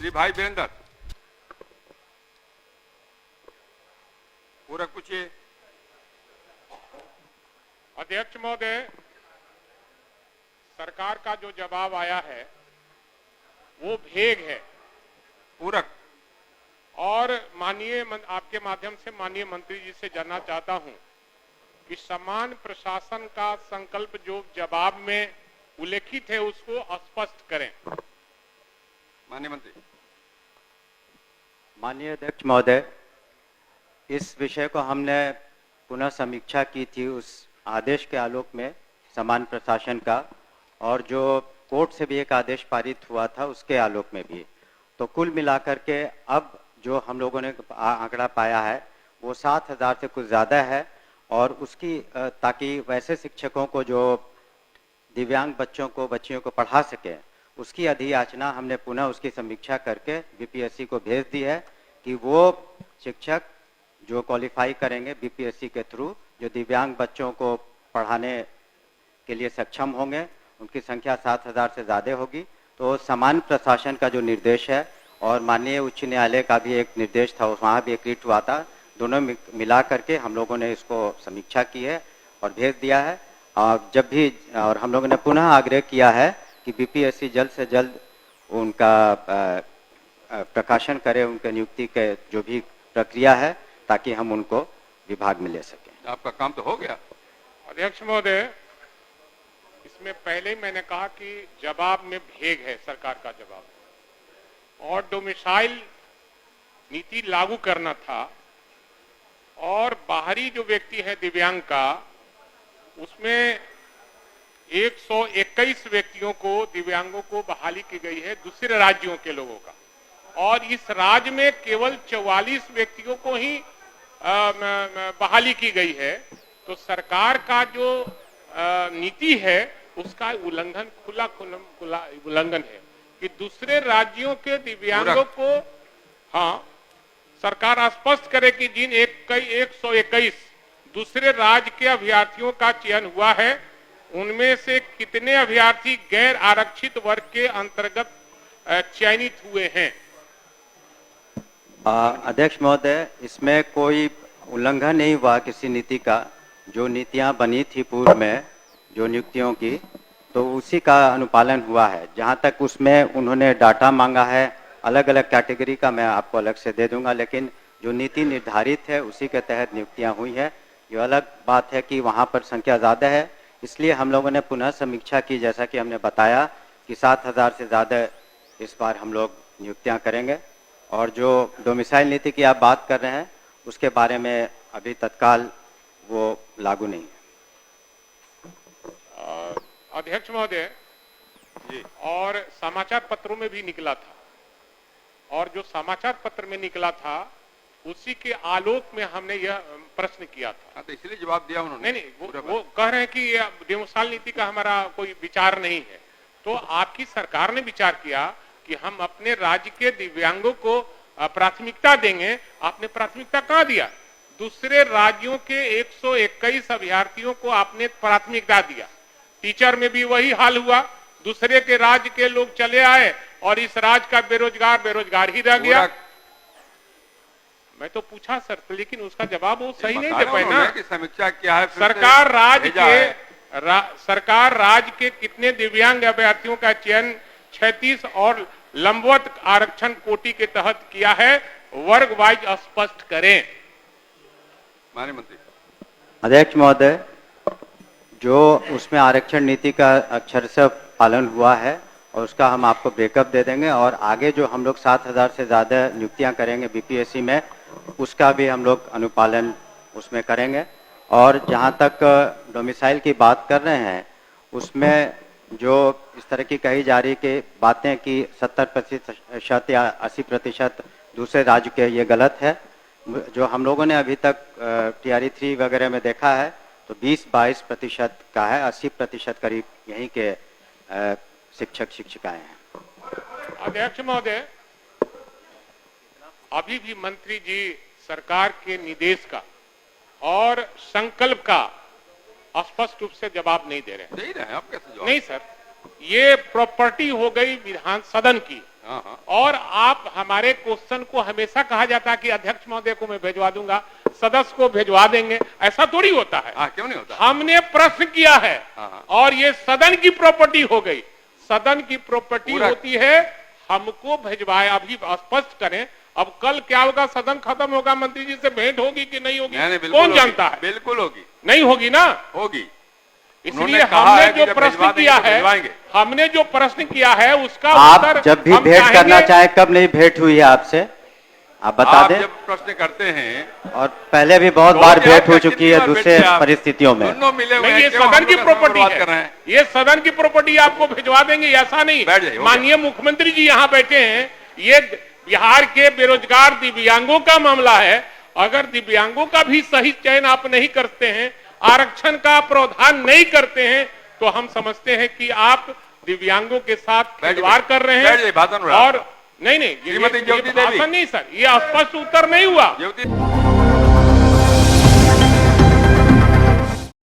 श्री भाई वीरेंद्र, पूरक पूछिए। अध्यक्ष महोदय, सरकार का जो जवाब आया है वो भेग है। पूरक। और आपके माध्यम से माननीय मंत्री जी से जानना चाहता हूं कि समान प्रशासन का संकल्प जो जवाब में उल्लेखित है उसको स्पष्ट करें। माननीय मंत्री। माननीय अध्यक्ष महोदय, इस विषय को हमने पुनः समीक्षा की थी उस आदेश के आलोक में समान प्रशासन का, और जो कोर्ट से भी एक आदेश पारित हुआ था उसके आलोक में भी। तो कुल मिलाकर के अब जो हम लोगों ने आंकड़ा पाया है वो 7,000 से कुछ ज़्यादा है, और उसकी ताकि वैसे शिक्षकों को जो दिव्यांग बच्चों को बच्चियों को पढ़ा सके उसकी अधियाचना हमने पुनः उसकी समीक्षा करके बीपीएससी को भेज दी है कि वो शिक्षक जो क्वालिफाई करेंगे बीपीएससी के थ्रू, जो दिव्यांग बच्चों को पढ़ाने के लिए सक्षम होंगे, उनकी संख्या 7,000 से ज़्यादा होगी। तो समान प्रशासन का जो निर्देश है और माननीय उच्च न्यायालय का भी एक निर्देश था, वहाँ भी एक रिट हुआ था, दोनों मिला करके हम लोगों ने इसको समीक्षा की है और भेज दिया है। जब भी और हम लोगों ने पुनः आग्रह किया है कि बीपीएससी जल्द से जल्द उनका प्रकाशन करे, उनके नियुक्ति के जो भी प्रक्रिया है, ताकि हम उनको विभाग में ले सकें। आपका काम तो हो गया। अध्यक्ष महोदय, इसमें पहले ही मैंने कहा कि जवाब में भेग है सरकार का जवाब, और डोमिसाइल नीति लागू करना था, और बाहरी जो व्यक्ति है दिव्यांग का, उसमें 121 व्यक्तियों को, दिव्यांगों को बहाली की गई है दूसरे राज्यों के लोगों का, और इस राज्य में केवल 44 व्यक्तियों को ही बहाली की गई है। तो सरकार का जो नीति है उसका उल्लंघन, खुला उल्लंघन है कि दूसरे राज्यों के दिव्यांगों को, हाँ, सरकार स्पष्ट करे कि जिन 121 दूसरे राज्य के अभ्यर्थियों का चयन हुआ है उनमें से कितने अभ्यर्थी गैर आरक्षित वर्ग के अंतर्गत चयनित हुए हैं। अध्यक्ष महोदय, इसमें कोई उल्लंघन नहीं हुआ किसी नीति का। जो नीतियां बनी थी पूर्व में जो नियुक्तियों की, तो उसी का अनुपालन हुआ है। जहां तक उसमें उन्होंने डाटा मांगा है अलग अलग कैटेगरी का, मैं आपको अलग से दे दूंगा, लेकिन जो नीति निर्धारित है उसी के तहत नियुक्तियां हुई है। ये अलग बात है कि वहां पर संख्या ज़्यादा है, इसलिए हम लोगों ने पुनः समीक्षा की, जैसा कि हमने बताया कि 7,000 से ज़्यादा इस बार हम लोग नियुक्तियाँ करेंगे। और जो डोमिसाइल नीति की आप बात कर रहे हैं उसके बारे में अभी तत्काल वो लागू नहीं है। अध्यक्ष महोदय जी, और समाचार पत्रों में भी निकला था, और जो समाचार पत्र में निकला था उसी के आलोक में हमने यह प्रश्न किया था। तो इसलिए जवाब दिया उन्होंने। नहीं, वो कह रहे हैं कि यह डोमिसाइल नीति का हमारा कोई विचार नहीं है। तो आपकी सरकार ने विचार किया कि हम अपने राज्य के दिव्यांगों को प्राथमिकता देंगे। आपने प्राथमिकता कहाँ दिया? दूसरे राज्यों के 121 अभ्यर्थियों को आपने प्राथमिकता दिया। टीचर में भी वही हाल हुआ, दूसरे के राज्य के लोग चले आए और इस राज्य का बेरोजगार ही रह गया। मैं तो पूछा सर, लेकिन उसका जवाब वो सही नहीं दे पाए ना। समीक्षा क्या है? सरकार राज्य के कितने दिव्यांग अभ्यर्थियों का चयन 36 और लंबवत आरक्षण कोटि के तहत किया है, वर्ग वाइज स्पष्ट करें। माननीय मंत्री। अध्यक्ष महोदय, जो उसमें आरक्षण नीति का अक्षरशः पालन हुआ है और उसका हम आपको ब्रेकअप दे देंगे, और आगे जो हम लोग 7,000 से ज़्यादा नियुक्तियां करेंगे बीपीएससी में, उसका भी हम लोग अनुपालन उसमें करेंगे। और जहां तक डोमिसाइल की बात कर रहे हैं, उसमें जो इस तरह की कही जा रही कि बातें कि 70% या 80% दूसरे राज्य के, ये गलत है। जो हम लोगों ने अभी तक TRE3 वगैरह में देखा है तो 20-22% का है, 80% करीब यहीं के शिक्षक शिक्षिकाएं हैं। अध्यक्ष महोदय, अभी भी मंत्री जी सरकार के निर्देश का और संकल्प का स्पष्ट रूप से जवाब नहीं दे रहे हैं। दे रहे हैं, आप कैसे जवाब? नहीं सर, ये प्रॉपर्टी हो गई विधान सदन की, हाँ, हाँ। और आप हमारे क्वेश्चन को हमेशा कहा जाता है कि अध्यक्ष महोदय को मैं भेजवा दूंगा, सदस्य को भेजवा देंगे, ऐसा थोड़ी होता है। हाँ, क्यों नहीं होता? हमने प्रश्न किया है हाँ, हाँ। और ये सदन की प्रॉपर्टी हो गई। सदन की प्रॉपर्टी पूरा- होती है, हमको भेजवाए। अभी स्पष्ट करें, अब कल क्या होगा, सदन खत्म होगा, मंत्री जी से भेंट होगी कि नहीं होगी, नहीं, बिल्कुल कौन होगी, जानता है? बिल्कुल होगी, नहीं होगी ना। होगी। इसलिए उन्होंने कहा हमने है कि जो जब प्रश्न भिजवा देंगे किया तो है, भिजवाएंगे। हमने जो प्रश्न किया है उसका आप उत्तर जब भी हम भेंट करना चाहेंगे। चाहें, कब नहीं भेंट हुई है आपसे, आप बता आप दें। जब प्रश्न करते हैं और पहले भी बहुत तो बार क्या भेंट हो कितनी चुकी है बार दूसरे भेंटे आप? परिस्थितियों में। दोनों मिले हुए नहीं, ये हैं, क्यों हम सदन की लोग अपना प्रॉपर्टी बर्बाद कर रहे है, हैं? ये सदन की प्रॉपर्टी आपको भिजवा देंगे ऐसा नहीं। बैठ जाइए, हो माननीय मुख्यमंत्री जी यहाँ बैठे हैं, ये बिहार के बेरोजगार दिव्यांगों का मामला है। अगर दिव्यांगों का भी सही चयन आप नहीं करते हैं, आरक्षण का प्रावधान नहीं करते हैं, तो हम समझते हैं कि आप दिव्यांगों के साथ खिलवाड़ कर रहे बैठ जाइए, हैं। भाषण हो रहा है और नहीं, श्रीमती ये ज्योति देवी। भाषण नहीं सर, ये स्पष्ट उत्तर नहीं हुआ। ज्योति